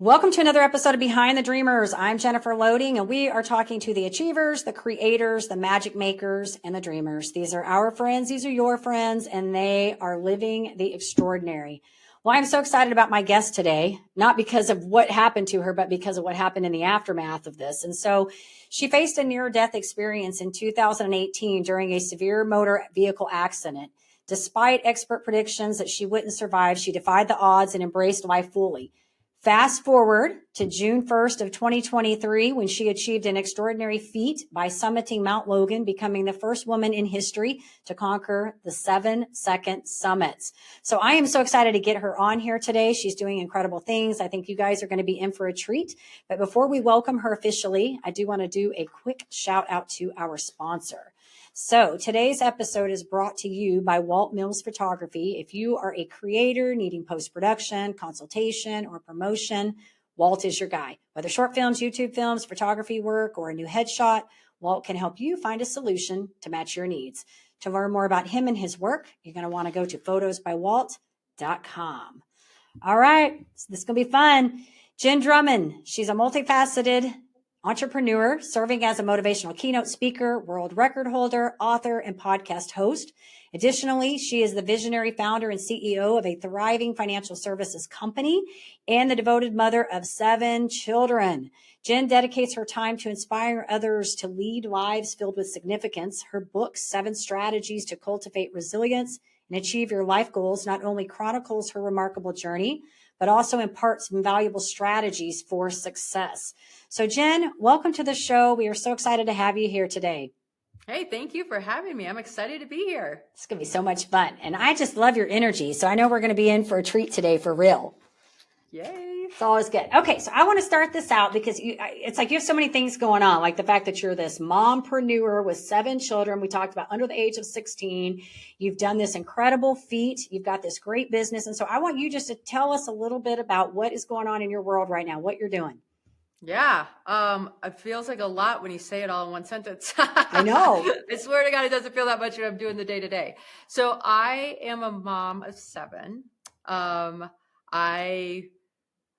Welcome to another episode of Behind the Dreamers. I'm Jennifer Loading, and we are talking to the achievers, the creators, the magic makers, and the dreamers. These are our friends. These are your friends, and they are living the extraordinary. Well, I'm so excited about my guest today, not because of what happened to her, but because of what happened in the aftermath of this. And so she faced a near-death experience in 2018 during a severe motor vehicle accident. Despite expert predictions that she wouldn't survive, she defied the odds and embraced life fully. Fast forward to June 1st of 2023, when she achieved an extraordinary feat by summiting Mount Logan, becoming the first woman in history to conquer the 7-second summits. So I am so excited to get her on here today. She's doing incredible things. I think you guys are going to be in for a treat. But before we welcome her officially, I do want to do a quick shout out to our sponsor. So today's episode is brought to you by Walt Mills Photography. If you are a creator needing post-production, consultation, or promotion, Walt is your guy. Whether short films, YouTube films, photography work, or a new headshot, Walt can help you find a solution to match your needs. To learn more about him and his work, you're going to want to go to photosbywalt.com. All right, so this is going to be fun. Jenn Drummond, she's a multifaceted entrepreneur, serving as a motivational keynote speaker, world record holder, author, and podcast host. Additionally, she is the visionary founder and CEO of a thriving financial services company and the devoted mother of 7 children. Jenn dedicates her time to inspire others to lead lives filled with significance. Her book, 7 Strategies to Cultivate Resilience and Achieve Your Life Goals, not only chronicles her remarkable journey, but also imparts some valuable strategies for success. So Jenn, welcome to the show. We are so excited to have you here today. Hey, thank you for having me. I'm excited to be here. It's going to be so much fun. And I just love your energy. So I know we're going to be in for a treat today for real. Yay. It's always good. Okay, so I want to start this out because it's like you have so many things going on, like the fact that you're this mompreneur with 7 children. We talked about under the age of 16. You've done this incredible feat. You've got this great business. And so I want you just to tell us a little bit about what is going on in your world right now, what you're doing. Yeah. It feels like a lot when you say it all in one sentence. I know. I swear to God, it doesn't feel that much when I'm doing the day to day. So I am a mom of 7.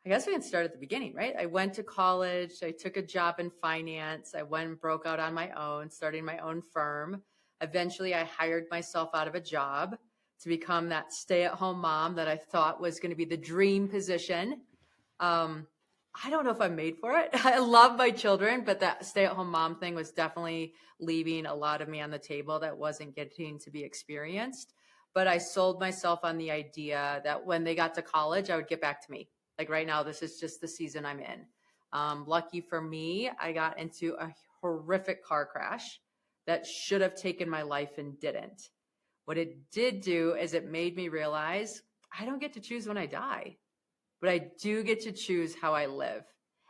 I guess we can start at the beginning, right? I went to college. I took a job in finance. I went and broke out on my own, starting my own firm. Eventually, I hired myself out of a job to become that stay-at-home mom that I thought was going to be the dream position. I don't know if I'm made for it. I love my children, but that stay-at-home mom thing was definitely leaving a lot of me on the table that wasn't getting to be experienced. But I sold myself on the idea that when they got to college, I would get back to me. Like right now, this is just the season I'm in. Lucky for me, I got into a horrific car crash that should have taken my life and didn't. What it did do is it made me realize I don't get to choose when I die, but I do get to choose how I live.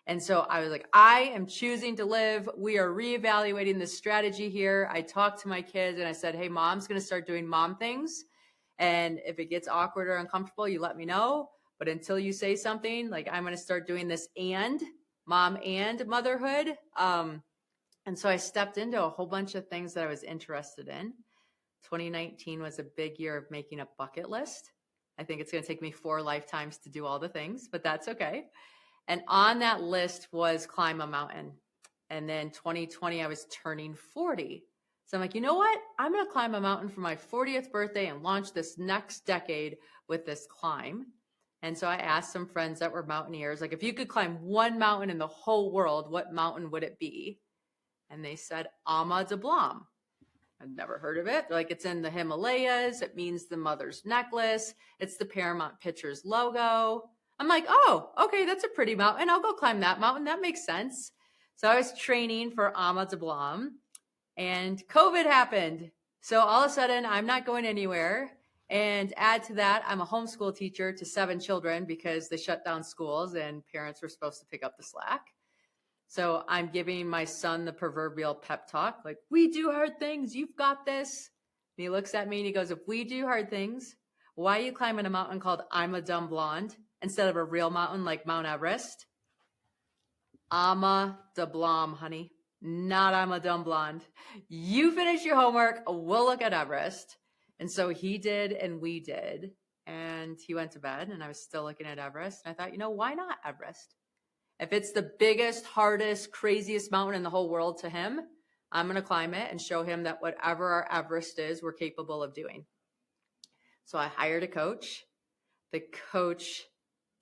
And so I was like, I am choosing to live. We are reevaluating this strategy here. I talked to my kids and I said, hey, mom's going to start doing mom things. And if it gets awkward or uncomfortable, you let me know. But until you say something, like I'm going to start doing this and mom and motherhood. And so I stepped into a whole bunch of things that I was interested in. 2019 was a big year of making a bucket list. I think it's going to take me 4 lifetimes to do all the things, but that's okay. And on that list was climb a mountain. And then 2020, I was turning 40. So I'm like, you know what? I'm going to climb a mountain for my 40th birthday and launch this next decade with this climb. And so I asked some friends that were mountaineers, like, if you could climb one mountain in the whole world, what mountain would it be? And they said, Ama de Blanc. I've never heard of it. They're like, it's in the Himalayas. It means the mother's necklace. It's the Paramount Pictures logo. I'm like, oh, okay, that's a pretty mountain. I'll go climb that mountain. That makes sense. So I was training for Ama de Blanc and COVID happened. So all of a sudden, I'm not going anywhere. And add to that, I'm a homeschool teacher to 7 children because they shut down schools and parents were supposed to pick up the slack. So I'm giving my son the proverbial pep talk, like, we do hard things. You've got this. And he looks at me and he goes, if we do hard things, why are you climbing a mountain called I'm a Dumb Blonde instead of a real mountain like Mount Everest? Ama de Blanc, honey, not I'm a Dumb Blonde. You finish your homework. We'll look at Everest. And so he did and we did. And he went to bed and I was still looking at Everest. And I thought, why not Everest? If it's the biggest, hardest, craziest mountain in the whole world to him, I'm going to climb it and show him that whatever our Everest is, we're capable of doing. So I hired a coach. The coach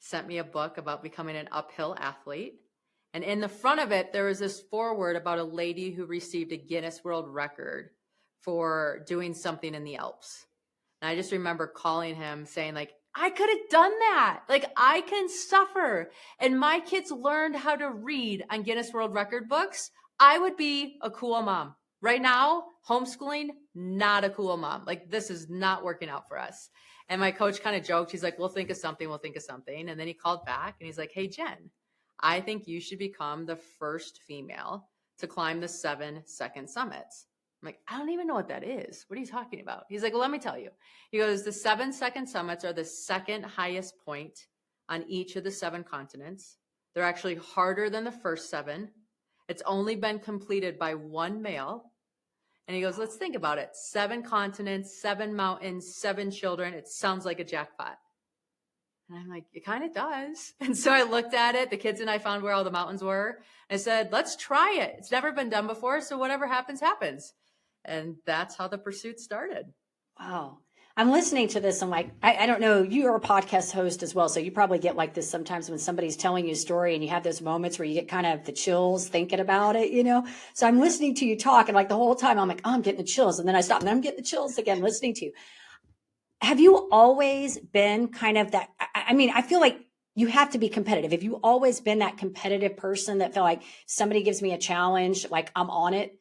sent me a book about becoming an uphill athlete. And in the front of it, there was this foreword about a lady who received a Guinness World Record for doing something in the Alps. And I just remember calling him saying, like, I could have done that. Like, I can suffer. And my kids learned how to read on Guinness World Record books. I would be a cool mom. Right now, homeschooling, not a cool mom. Like, this is not working out for us. And my coach kind of joked. He's like, we'll think of something. And then he called back and he's like, hey, Jen, I think you should become the first female to climb the 7-second summits. I'm like, I don't even know what that is. What are you talking about? He's like, well, let me tell you. He goes, the 7-second summits are the second highest point on each of the 7 continents. They're actually harder than the first 7. It's only been completed by 1 male. And he goes, let's think about it. 7 continents, 7 mountains, 7 children. It sounds like a jackpot. And I'm like, it kind of does. And so I looked at it. The kids and I found where all the mountains were. I said, let's try it. It's never been done before. So whatever happens, happens. And that's how the pursuit started. Wow. I'm listening to this. I'm like, I don't know. You're a podcast host as well. So you probably get like this sometimes when somebody's telling you a story and you have those moments where you get kind of the chills thinking about it, you know? So I'm listening to you talk and like the whole time I'm like, oh, I'm getting the chills. And then I stop and then I'm getting the chills again, listening to you. Have you always been kind of that? I mean, I feel like you have to be competitive. Have you always been that competitive person that felt like somebody gives me a challenge, like I'm on it?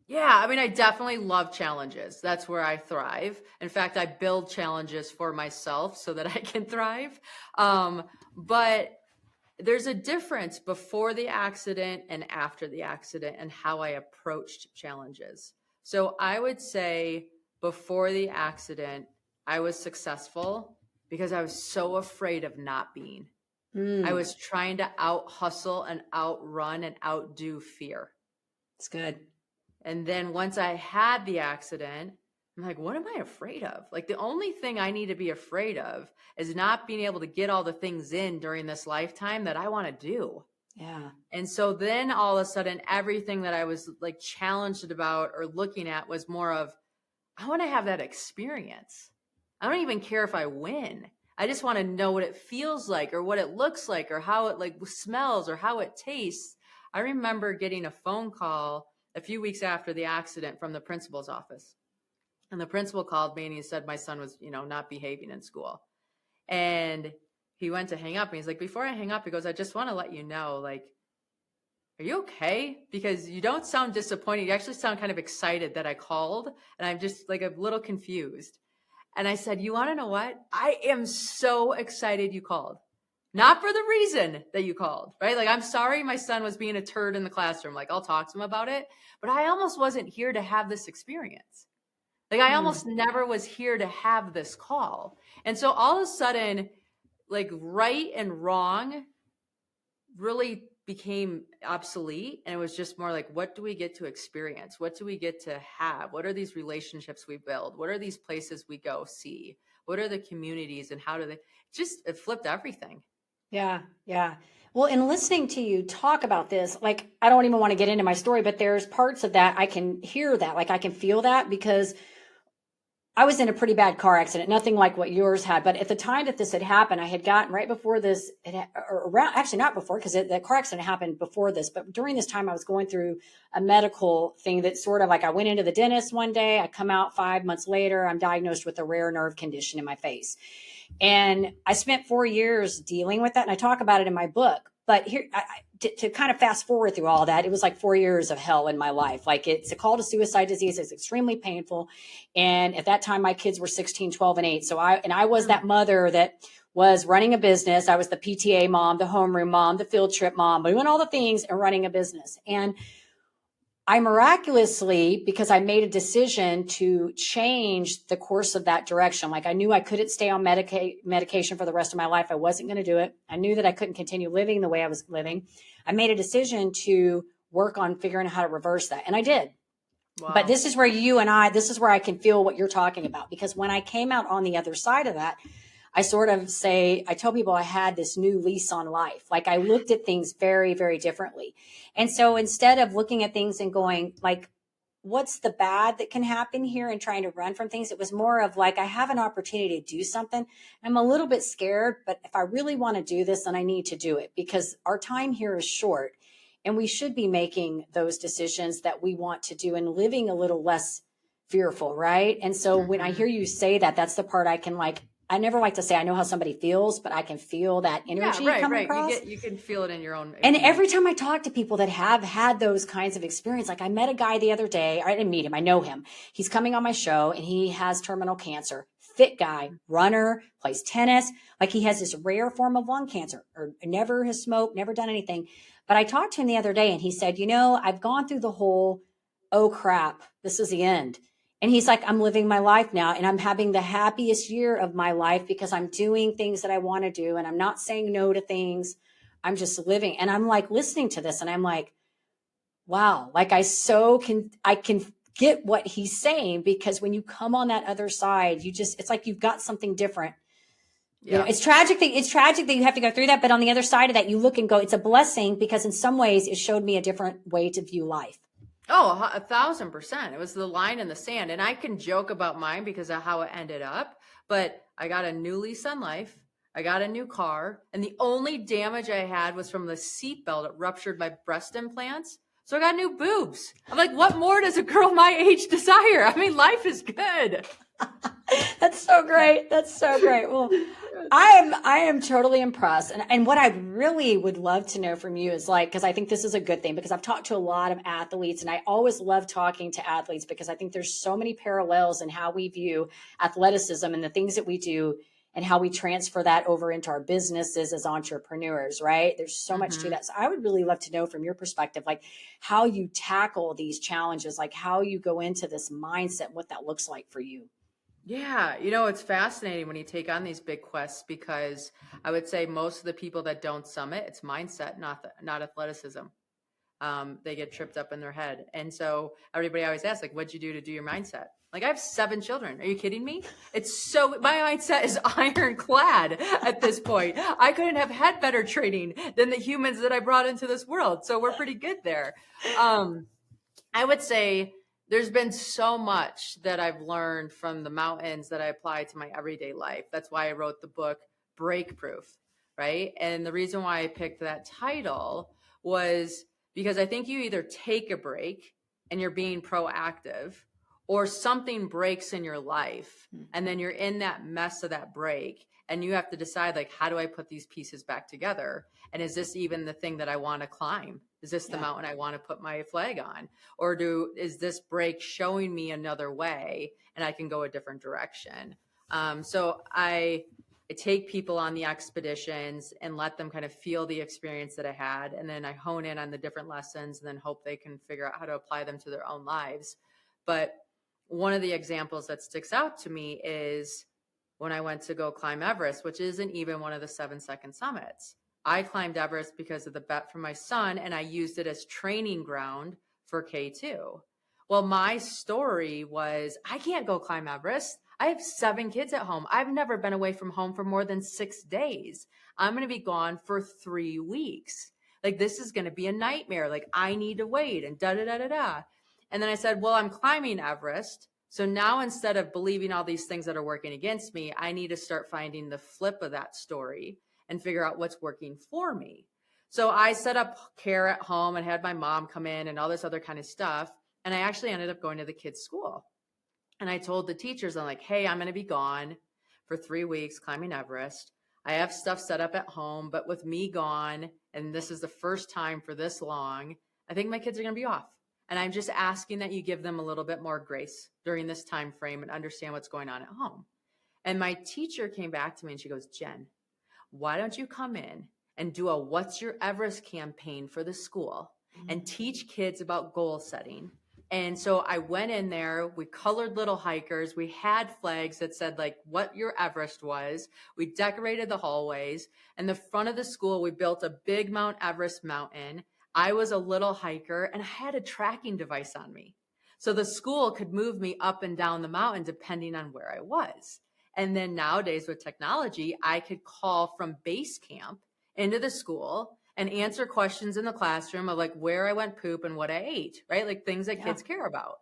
Yeah, I mean, I definitely love challenges. That's where I thrive. In fact, I build challenges for myself so that I can thrive. But there's a difference before the accident and after the accident and how I approached challenges. So I would say before the accident, I was successful because I was so afraid of not being. I was trying to out hustle and outrun and outdo fear. It's good. And then once I had the accident, I'm like, what am I afraid of? Like, the only thing I need to be afraid of is not being able to get all the things in during this lifetime that I want to do. Yeah. And so then all of a sudden, everything that I was like challenged about or looking at was more of, I want to have that experience. I don't even care if I win. I just want to know what it feels like or what it looks like or how it like smells or how it tastes. I remember getting a phone call a few weeks after the accident from the principal's office. And the principal called me and he said my son was, not behaving in school. And he went to hang up and he's like, before I hang up, he goes, I just want to let you know, like, are you okay? Because you don't sound disappointed. You actually sound kind of excited that I called. And I'm just like a little confused. And I said, you want to know what? I am so excited you called. Not for the reason that you called, right? Like, I'm sorry my son was being a turd in the classroom. Like, I'll talk to him about it. But I almost wasn't here to have this experience. Like, I almost never was here to have this call. And so all of a sudden, like, right and wrong really became obsolete. And it was just more like, what do we get to experience? What do we get to have? What are these relationships we build? What are these places we go see? What are the communities and how do they it flipped everything. Yeah. Yeah. Well, in listening to you talk about this, like, I don't even want to get into my story, but there's parts of that. I can hear that. Like, I can feel that because I was in a pretty bad car accident, nothing like what yours had. But at the time that this had happened, I had gotten right before this, or around, actually not before, because the car accident happened before this. But during this time, I was going through a medical thing that sort of like I went into the dentist one day. I come out 5 months later. I'm diagnosed with a rare nerve condition in my face. And I spent 4 years dealing with that. And I talk about it in my book. But here, to kind of fast forward through all that, it was like 4 years of hell in my life. Like, it's a call to suicide disease. It's extremely painful. And at that time, my kids were 16, 12, and 8. So I was that mother that was running a business. I was the PTA mom, the homeroom mom, the field trip mom, doing all the things and running a business. And I miraculously, because I made a decision to change the course of that direction. Like, I knew I couldn't stay on medication for the rest of my life. I wasn't going to do it. I knew that I couldn't continue living the way I was living. I made a decision to work on figuring out how to reverse that. And I did. Wow. But this is where this is where I can feel what you're talking about. Because when I came out on the other side of that, I sort of say, I tell people I had this new lease on life. Like I looked at things very, very differently. And so instead of looking at things and going like, what's the bad that can happen here and trying to run from things, it was more of like, I have an opportunity to do something. I'm a little bit scared, but if I really want to do this, then I need to do it because our time here is short and we should be making those decisions that we want to do and living a little less fearful. Right. And so when I hear you say that, that's the part I can like, I never like to say I know how somebody feels, but I can feel that energy coming across. You can feel it in your own. And every time I talk to people that have had those kinds of experience, like I met a guy the other day, I didn't meet him, I know him. He's coming on my show and he has terminal cancer. Fit guy, runner, plays tennis. Like he has this rare form of lung cancer or never has smoked, never done anything. But I talked to him the other day and he said, I've gone through the whole, oh crap, this is the end. And he's like, I'm living my life now and I'm having the happiest year of my life because I'm doing things that I want to do and I'm not saying no to things. I'm just living. And I'm like listening to this and I'm like, wow, like I can get what he's saying because when you come on that other side, it's like you've got something different. Yeah. It's tragic that you have to go through that. But on the other side of that, you look and go, it's a blessing because in some ways it showed me a different way to view life. Oh, 1,000%. It was the line in the sand. And I can joke about mine because of how it ended up, but I got a new lease on life. I got a new car. And the only damage I had was from the seatbelt. It ruptured my breast implants. So I got new boobs. I'm like, what more does a girl my age desire? I mean, life is good. That's so great. That's so great. Well, I am totally impressed. And what I really would love to know from you is like, because I think this is a good thing because I've talked to a lot of athletes and I always love talking to athletes because I think there's so many parallels in how we view athleticism and the things that we do and how we transfer that over into our businesses as entrepreneurs, right? There's so much to that. So I would really love to know from your perspective, like how you tackle these challenges, like how you go into this mindset, what that looks like for you. Yeah, it's fascinating when you take on these big quests because I would say most of the people that don't summit, it's mindset, not athleticism. They get tripped up in their head. And so everybody always asks, like, what'd you do to do your mindset? Like, I have 7 children. Are you kidding me? My mindset is ironclad at this point. I couldn't have had better training than the humans that I brought into this world. So we're pretty good there. I would say there's been so much that I've learned from the mountains that I apply to my everyday life. That's why I wrote the book Break Proof, right? And the reason why I picked that title was because I think you either take a break and you're being proactive or something breaks in your life and then you're in that mess of that break and you have to decide like, how do I put these pieces back together? And is this even the thing that I want to climb? Is this the mountain I want to put my flag on? Or is this break showing me another way and I can go a different direction? So I take people on the expeditions and let them kind of feel the experience that I had. And then I hone in on the different lessons and then hope they can figure out how to apply them to their own lives. But one of the examples that sticks out to me is when I went to go climb Everest, which isn't even one of the 7-second summits. I climbed Everest because of the bet from my son, and I used it as training ground for K2. Well, my story was, I can't go climb Everest. I have 7 kids at home. I've never been away from home for more than 6 days. I'm going to be gone for 3 weeks. Like, this is going to be a nightmare. Like, I need to wait and da-da-da-da-da. And then I said, well, I'm climbing Everest. So now instead of believing all these things that are working against me, I need to start finding the flip of that story and figure out what's working for me. So I set up care at home and had my mom come in and all this other kind of stuff. And I actually ended up going to the kids' school. And I told the teachers, I'm like, hey, I'm going to be gone for 3 weeks climbing Everest. I have stuff set up at home, but with me gone, and this is the first time for this long, I think my kids are going to be off. And I'm just asking that you give them a little bit more grace during this time frame and understand what's going on at home. And my teacher came back to me and she goes, Jen, why don't you come in and do a What's Your Everest campaign for the school and teach kids about goal setting? And so I went in there, we colored little hikers, we had flags that said like what your Everest was. We decorated the hallways. In the front of the school, we built a big Mount Everest mountain. I was a little hiker and I had a tracking device on me. So the school could move me up and down the mountain depending on where I was. And then nowadays with technology, I could call from base camp into the school and answer questions in the classroom of like where I went poop and what I ate, right? Like things that kids care about.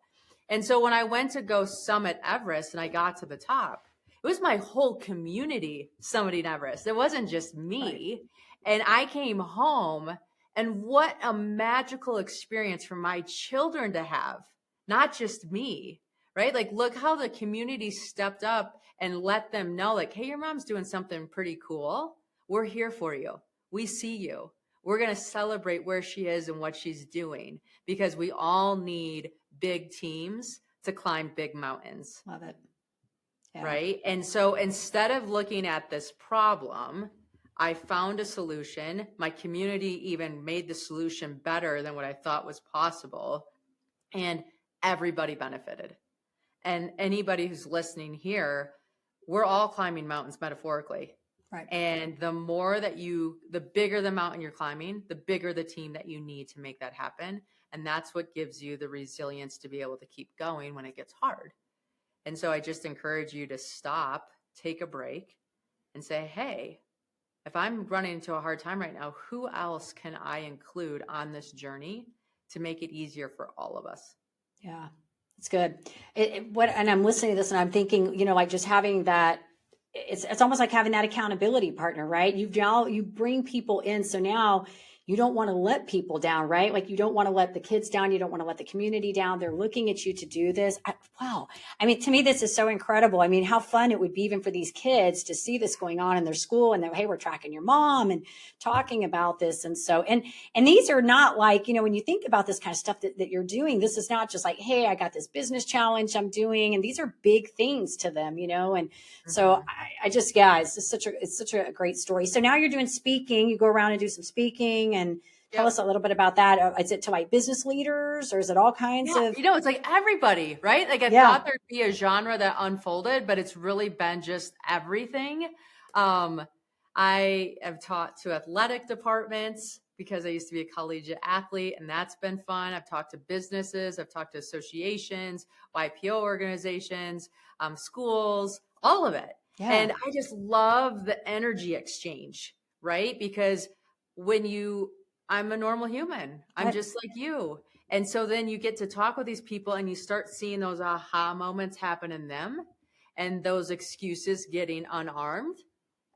And so when I went to go summit Everest and I got to the top, it was my whole community summiting Everest. It wasn't just me. Right. And I came home, and what a magical experience for my children to have, not just me, right? Like, look how the community stepped up and let them know, like, hey, your mom's doing something pretty cool. We're here for you. We see you. We're going to celebrate where she is and what she's doing, because we all need big teams to climb big mountains. Love it. Yeah. Right. And so instead of looking at this problem, I found a solution. My community even made the solution better than what I thought was possible. And everybody benefited. And anybody who's listening here, we're all climbing mountains metaphorically. Right. And the bigger the mountain you're climbing, the bigger the team that you need to make that happen. And that's what gives you the resilience to be able to keep going when it gets hard. And so I just encourage you to stop, take a break, and say, hey, if I'm running into a hard time right now, who else can I include on this journey to make it easier for all of us? Yeah, it's good. And I'm listening to this and I'm thinking, like just having that, it's almost like having that accountability partner, right? You bring people in. So now you don't want to let people down, right? Like you don't want to let the kids down. You don't want to let the community down. They're looking at you to do this. Wow. I mean, to me, this is so incredible. I mean, how fun it would be even for these kids to see this going on in their school and hey, we're tracking your mom and talking about this. And so, and these are not like, when you think about this kind of stuff that you're doing, this is not just like, hey, I got this business challenge I'm doing. And these are big things to them, and so it's such a great story. So now you're doing speaking, you go around and do some speaking and tell us a little bit about that. Is it to like business leaders or is it all kinds of? It's like everybody, right? Like I thought there'd be a genre that unfolded, but it's really been just everything. I have taught to athletic departments because I used to be a collegiate athlete, and that's been fun. I've talked to businesses, I've talked to associations, YPO organizations, schools, all of it. Yeah. And I just love the energy exchange, right? Because I'm a normal human. I'm just like you. And so then you get to talk with these people and you start seeing those aha moments happen in them and those excuses getting unarmed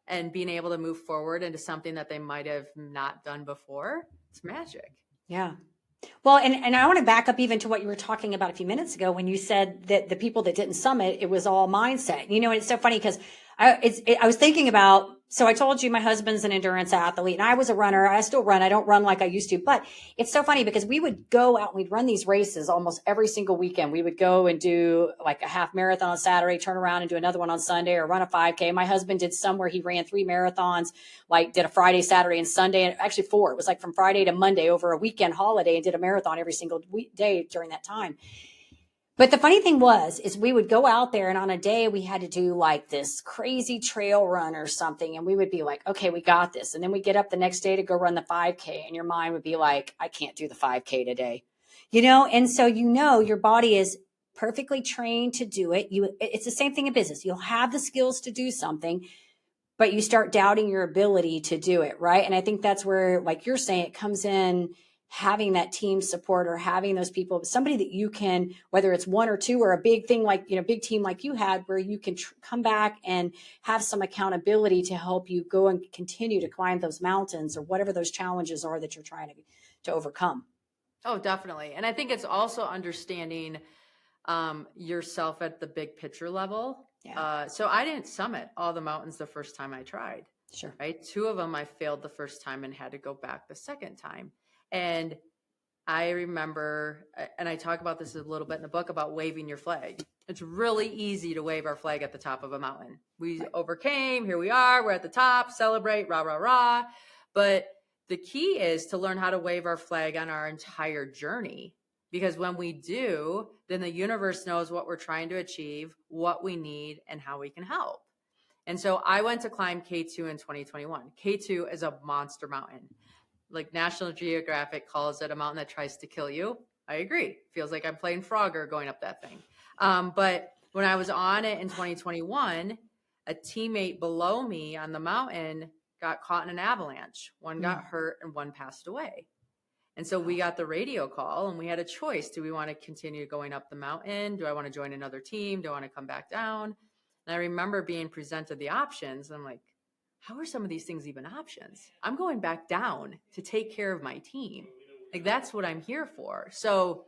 and being able to move forward into something that they might have not done before. It's magic. Yeah. Well, and I want to back up even to what you were talking about a few minutes ago when you said that the people that didn't summit, it was all mindset. And it's so funny because I was thinking about, so I told you my husband's an endurance athlete and I was a runner. I still run. I don't run like I used to, but it's so funny because we would go out and we'd run these races almost every single weekend. We would go and do like a half marathon on Saturday, turn around and do another one on Sunday or run a 5K. My husband did some where he ran 3 marathons, like did a Friday, Saturday, and Sunday, and actually 4. It was like from Friday to Monday over a weekend holiday and did a marathon every single day during that time. But the funny thing is we would go out there and on a day we had to do like this crazy trail run or something. And we would be like, okay, we got this. And then we get up the next day to go run the 5K and your mind would be like, I can't do the 5K today, And so, your body is perfectly trained to do it. It's the same thing in business. You'll have the skills to do something, but you start doubting your ability to do it. Right. And I think that's where, like you're saying, it comes in having that team support or having those people, somebody that you can, whether it's 1 or 2 or a big thing like, big team like you had, where you can come back and have some accountability to help you go and continue to climb those mountains or whatever those challenges are that you're trying to overcome. Oh, definitely. And I think it's also understanding yourself at the big picture level. Yeah. So I didn't summit all the mountains the first time I tried. Sure. Right. 2 of them I failed the first time and had to go back the second time. And I remember, and I talk about this a little bit in the book about waving your flag. It's really easy to wave our flag at the top of a mountain. We overcame, here we are, we're at the top, celebrate, rah, rah, rah. But the key is to learn how to wave our flag on our entire journey. Because when we do, then the universe knows what we're trying to achieve, what we need, and how we can help. And so I went to climb K2 in 2021. K2 is a monster mountain. Like National Geographic calls it a mountain that tries to kill you. I agree. Feels like I'm playing Frogger going up that thing. But when I was on it in 2021, a teammate below me on the mountain got caught in an avalanche. One got hurt and one passed away. And so we got the radio call and we had a choice. Do we want to continue going up the mountain? Do I want to join another team? Do I want to come back down? And I remember being presented the options. I'm like, how are some of these things even options? I'm going back down to take care of my team. Like, that's what I'm here for. So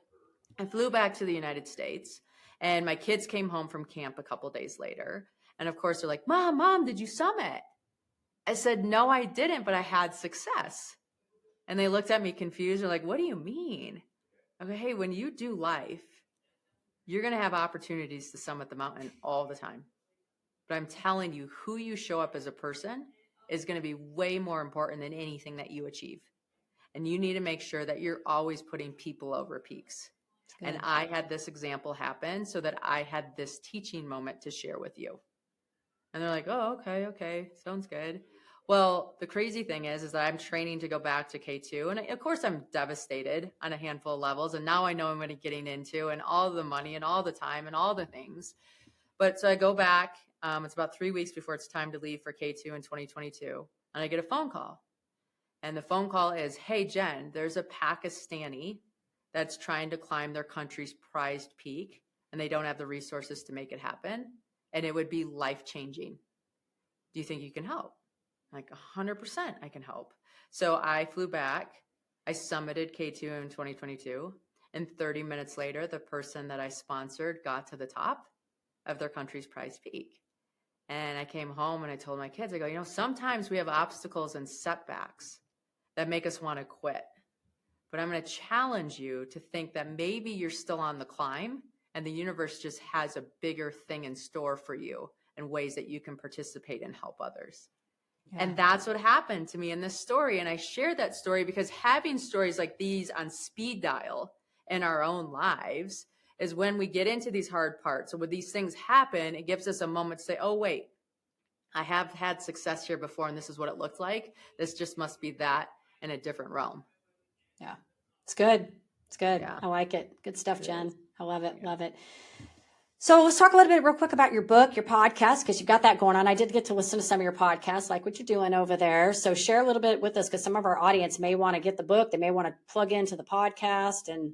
I flew back to the United States and my kids came home from camp a couple days later. And of course they're like, Mom, did you summit? I said, no, I didn't, but I had success. And they looked at me confused. They're like, what do you mean? Okay, hey, when you do life, you're going to have opportunities to summit the mountain all the time. But I'm telling you, who you show up as a person is going to be way more important than anything that you achieve. And you need to make sure that you're always putting people over peaks. And I had this example happen so that I had this teaching moment to share with you. And they're like, oh, okay. Sounds good. Well, the crazy thing is that I'm training to go back to K2. And of course I'm devastated on a handful of levels. And now I know I'm going to be getting into and all the money and all the time and all the things. But so I go back, it's about 3 weeks before it's time to leave for K2 in 2022. And I get a phone call. And the phone call is, hey, Jen, there's a Pakistani that's trying to climb their country's prized peak. And they don't have the resources to make it happen. And it would be life-changing. Do you think you can help? Like 100% I can help. So I flew back. I summited K2 in 2022. And 30 minutes later, the person that I sponsored got to the top of their country's prize peak. And I came home and I told my kids, I go, sometimes we have obstacles and setbacks that make us want to quit. But I'm going to challenge you to think that maybe you're still on the climb and the universe just has a bigger thing in store for you and ways that you can participate and help others. Yeah. And that's what happened to me in this story. And I share that story because having stories like these on speed dial in our own lives is when we get into these hard parts. So when these things happen, it gives us a moment to say, oh, wait, I have had success here before and this is what it looked like. This just must be that in a different realm. Yeah, it's good. It's good. Yeah. I like it. Good stuff, Jen. I love it. Yeah. Love it. So let's talk a little bit real quick about your book, your podcast, because you've got that going on. I did get to listen to some of your podcasts, like what you're doing over there. So share a little bit with us because some of our audience may want to get the book. They may want to plug into the podcast and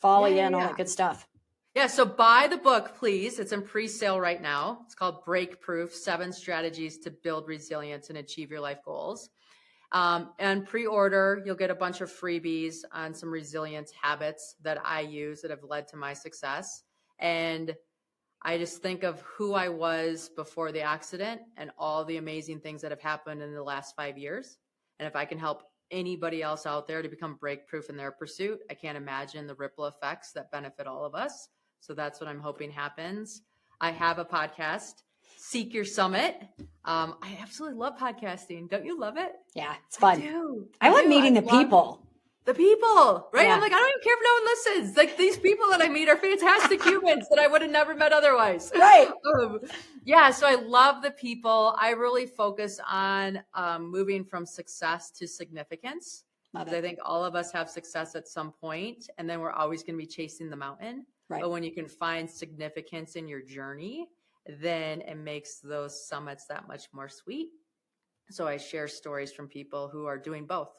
follow you and all that good stuff. Yeah. So buy the book, please. It's in pre-sale right now. It's called Break Proof: 7 Strategies to Build Resilience and Achieve Your Life Goals. And pre-order, you'll get a bunch of freebies on some resilience habits that I use that have led to my success. And I just think of who I was before the accident and all the amazing things that have happened in the last 5 years. And if I can help anybody else out there to become break-proof in their pursuit, I can't imagine the ripple effects that benefit all of us. So that's what I'm hoping happens. I have a podcast, Seek Your Summit. I absolutely love podcasting. Don't you love it? Yeah, it's fun. I do. I love meeting the people. The people, right? Yeah. I'm like, I don't even care if no one listens. Like, these people that I meet are fantastic humans that I would have never met otherwise. Right. So I love the people. I really focus on moving from success to significance. Because I think all of us have success at some point, and then we're always going to be chasing the mountain. Right. But when you can find significance in your journey, then it makes those summits that much more sweet. So I share stories from people who are doing both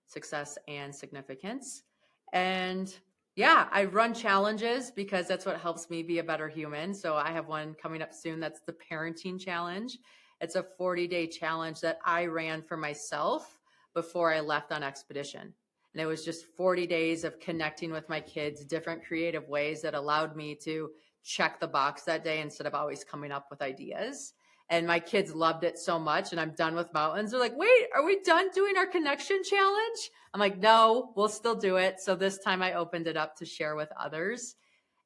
success and significance. And I run challenges because that's what helps me be a better human. So I have one coming up soon. That's the parenting challenge. It's a 40-day challenge that I ran for myself before I left on expedition. And it was just 40 days of connecting with my kids, different creative ways that allowed me to check the box that day instead of always coming up with ideas. And my kids loved it so much. And I'm done with mountains. They're like, wait, are we done doing our connection challenge? I'm like, no, we'll still do it. So this time I opened it up to share with others.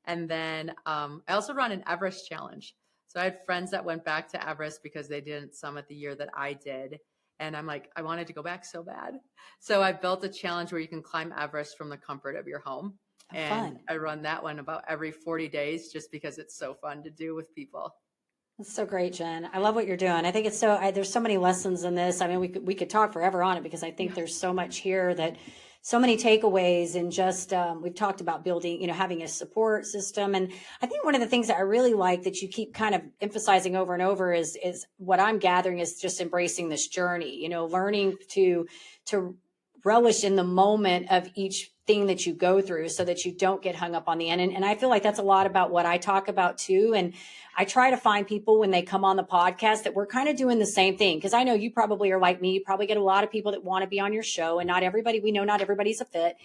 And then I also run an Everest challenge. So I had friends that went back to Everest because they didn't summit the year that I did. And I'm like, I wanted to go back so bad. So I built a challenge where you can climb Everest from the comfort of your home. And I run that one about every 40 days just because it's so fun to do with people. That's so great, Jen. I love what you're doing. I think it's there's so many lessons in this. I mean, we could talk forever on it because I think there's so much here that so many takeaways, and just we've talked about building, having a support system. And I think one of the things that I really like that you keep kind of emphasizing over and over is what I'm gathering is just embracing this journey, learning to relish in the moment of each thing that you go through so that you don't get hung up on the end. And I feel like that's a lot about what I talk about too. And I try to find people when they come on the podcast that we're kind of doing the same thing. Cause I know you probably are like me. You probably get a lot of people that want to be on your show, and not everybody's a fit.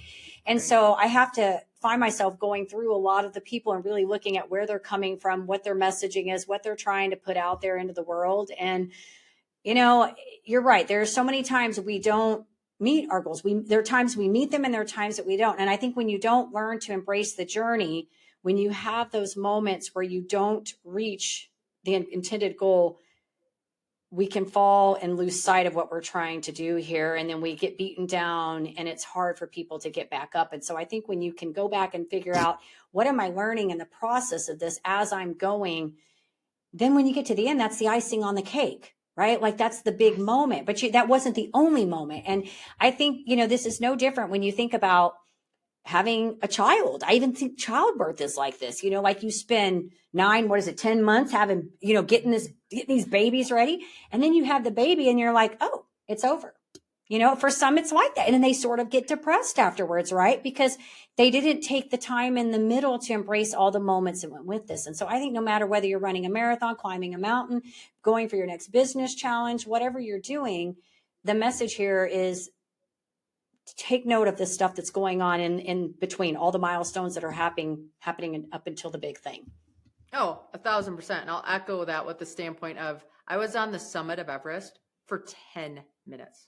And so I have to find myself going through a lot of the people and really looking at where they're coming from, what their messaging is, what they're trying to put out there into the world. And, you're right. There are so many times we don't meet our goals. There are times we meet them, and there are times that we don't. And I think when you don't learn to embrace the journey, when you have those moments where you don't reach the intended goal, we can fall and lose sight of what we're trying to do here. And then we get beaten down, and it's hard for people to get back up. And so I think when you can go back and figure out, what am I learning in the process of this as I'm going, then when you get to the end, that's the icing on the cake. Right? Like that's the big moment, but that wasn't the only moment. And I think, this is no different when you think about having a child. I even think childbirth is like this, like you spend 10 months having, getting these babies ready. And then you have the baby and you're like, oh, it's over. For some, it's like that. And then they sort of get depressed afterwards, right? Because they didn't take the time in the middle to embrace all the moments that went with this. And so I think no matter whether you're running a marathon, climbing a mountain, going for your next business challenge, whatever you're doing, the message here is to take note of the stuff that's going on in between, all the milestones that are happening up until the big thing. Oh, 1,000%. And I'll echo that with the standpoint of, I was on the summit of Everest for 10 minutes.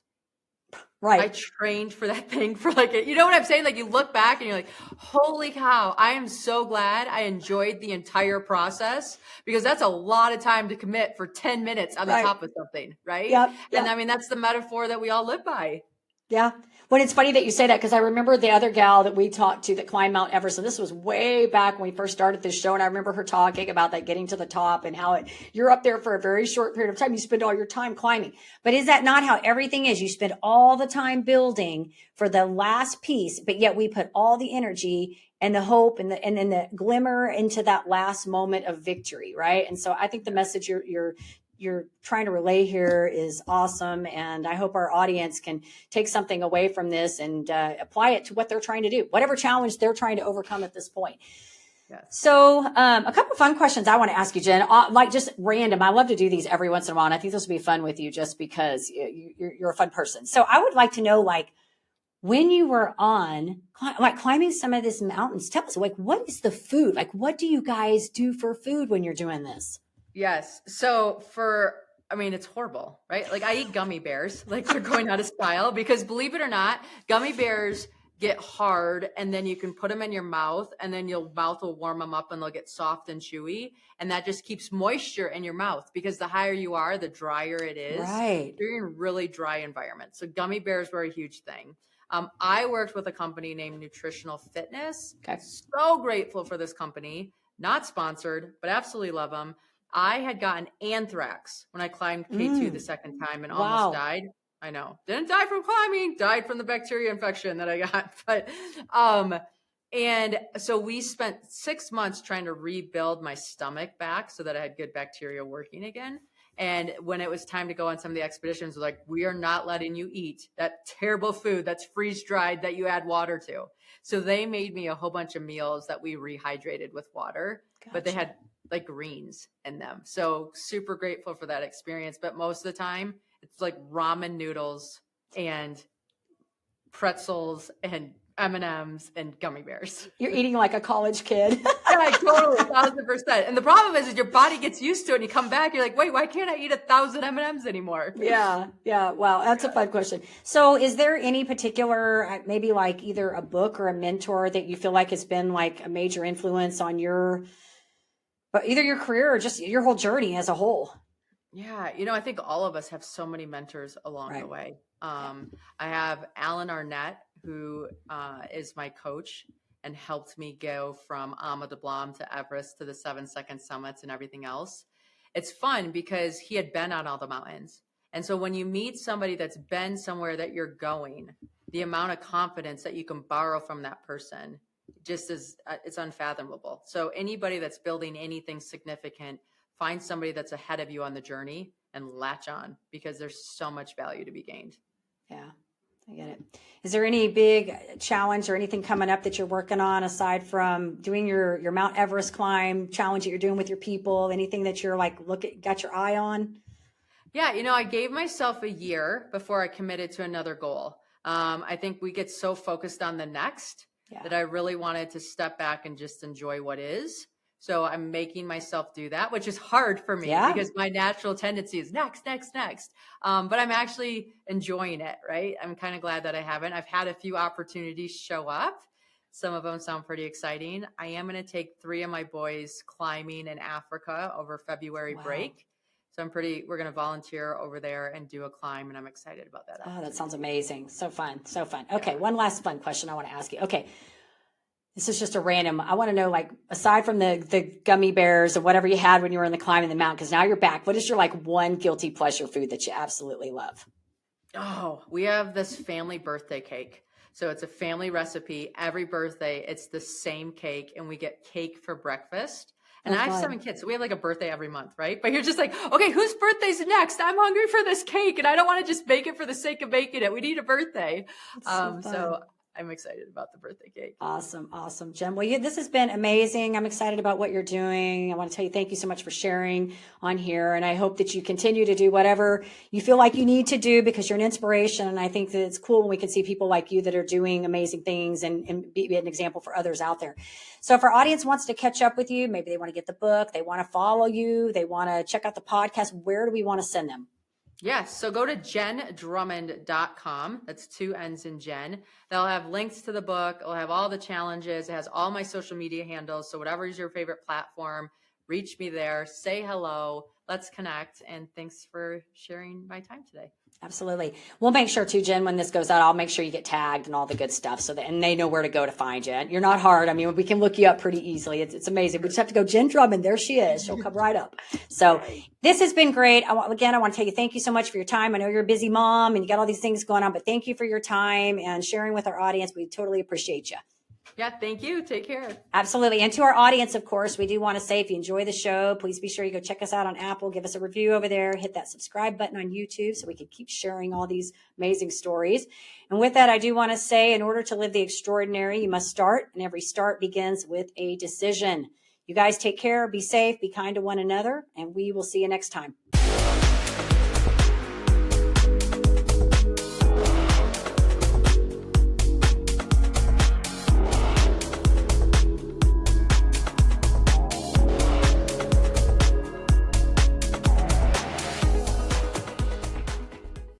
Right. I trained for that thing for you know what I'm saying? Like, you look back and you're like, holy cow, I am so glad I enjoyed the entire process, because that's a lot of time to commit for 10 minutes on the top of something. Right. Yep. And I mean, that's the metaphor that we all live by. Yeah. Well, it's funny that you say that, because I remember the other gal that we talked to that climbed Mount Everest. And this was way back when we first started this show. And I remember her talking about that, getting to the top, and how you're up there for a very short period of time. You spend all your time climbing. But is that not how everything is? You spend all the time building for the last piece, but yet we put all the energy and the hope and then the glimmer into that last moment of victory. Right. And so I think the message you're trying to relay here is awesome. And I hope our audience can take something away from this and apply it to what they're trying to do, whatever challenge they're trying to overcome at this point. Yes. So a couple of fun questions I want to ask you, Jen, like just random. I love to do these every once in a while. And I think this will be fun with you just because you're a fun person. So I would like to know, when you were on climbing some of these mountains, tell us, what is the food? What do you guys do for food when you're doing this? Yes. So it's horrible, right? I eat gummy bears, they're going out of style, because believe it or not, gummy bears get hard, and then you can put them in your mouth, and then your mouth will warm them up and they'll get soft and chewy. And that just keeps moisture in your mouth, because the higher you are, the drier it is. Right. You're in really dry environments. So gummy bears were a huge thing. I worked with a company named Nutritional Fitness. Okay. So grateful for this company, not sponsored, but absolutely love them. I had gotten anthrax when I climbed K2 the second time and almost died. I know. Didn't die from climbing, died from the bacteria infection that I got. But, and so we spent 6 months trying to rebuild my stomach back so that I had good bacteria working again. And when it was time to go on some of the expeditions, we're like, we are not letting you eat that terrible food that's freeze dried that you add water to. So they made me a whole bunch of meals that we rehydrated with water, but they had greens in them. So super grateful for that experience. But most of the time it's ramen noodles and pretzels and M&Ms and gummy bears. You're eating like a college kid. Yeah, totally, 1,000%. And the problem is your body gets used to it and you come back, you're like, wait, why can't I eat 1,000 M&Ms anymore? Yeah. Wow. That's a fun question. So is there any particular, maybe either a book or a mentor that you feel like has been a major influence on either your career or just your whole journey as a whole? Yeah. I think all of us have so many mentors along the way. I have Alan Arnett, who is my coach and helped me go from Ama de Blanc to Everest to the 7-second summits and everything else. It's fun because he had been on all the mountains. And so when you meet somebody that's been somewhere that you're going, the amount of confidence that you can borrow from that person just is, it's unfathomable. So anybody that's building anything significant, find somebody that's ahead of you on the journey and latch on, because there's so much value to be gained. Yeah, I get it. Is there any big challenge or anything coming up that you're working on aside from doing your Mount Everest climb challenge that you're doing with your people? Anything that you're like, got your eye on? Yeah, I gave myself a year before I committed to another goal. I think we get so focused on the next that I really wanted to step back and just enjoy what is. So I'm making myself do that, which is hard for me because my natural tendency is next. But I'm actually enjoying it, right? I'm kind of glad that I haven't. I've had a few opportunities show up. Some of them sound pretty exciting. I am going to take 3 of my boys climbing in Africa over February break. So we're going to volunteer over there and do a climb, and I'm excited about that. Oh, that sounds amazing. So fun. Okay. One last fun question I want to ask you. Okay. This is just a random, I want to know, like, aside from the gummy bears or whatever you had when you were in the climbing the mountain, because now you're back, what is your like one guilty pleasure food that you absolutely love? Oh, we have this family birthday cake. So it's a family recipe. Every birthday, it's the same cake, and we get cake for breakfast. And I have 7 kids, so we have like a birthday every month, right? But you're just like, okay, whose birthday's next? I'm hungry for this cake, and I don't want to just bake it for the sake of baking it. We need a birthday. So I'm excited about the birthday cake. Awesome, Jen. Well, this has been amazing. I'm excited about what you're doing. I want to tell you thank you so much for sharing on here. And I hope that you continue to do whatever you feel like you need to do, because you're an inspiration. And I think that it's cool when we can see people like you that are doing amazing things and be an example for others out there. So if our audience wants to catch up with you, maybe they want to get the book, they want to follow you, they want to check out the podcast, where do we want to send them? Yes. So go to jenndrummond.com. That's 2 N's in Jen. They'll have links to the book. It'll have all the challenges. It has all my social media handles. So whatever is your favorite platform, reach me there, say hello, let's connect. And thanks for sharing my time today. Absolutely. We'll make sure too, Jen, when this goes out, I'll make sure you get tagged and all the good stuff and they know where to go to find you. You're not hard. I mean, we can look you up pretty easily. It's amazing. We just have to go Jenn Drummond. There she is. She'll come right up. So this has been great. I want to tell you, thank you so much for your time. I know you're a busy mom and you got all these things going on, but thank you for your time and sharing with our audience. We totally appreciate you. Yeah, thank you. Take care. Absolutely. And to our audience, of course, we do want to say, if you enjoy the show, please be sure you go check us out on Apple, give us a review over there, hit that subscribe button on YouTube so we can keep sharing all these amazing stories. And with that, I do want to say, in order to live the extraordinary, you must start, and every start begins with a decision. You guys take care, be safe, be kind to one another, and we will see you next time.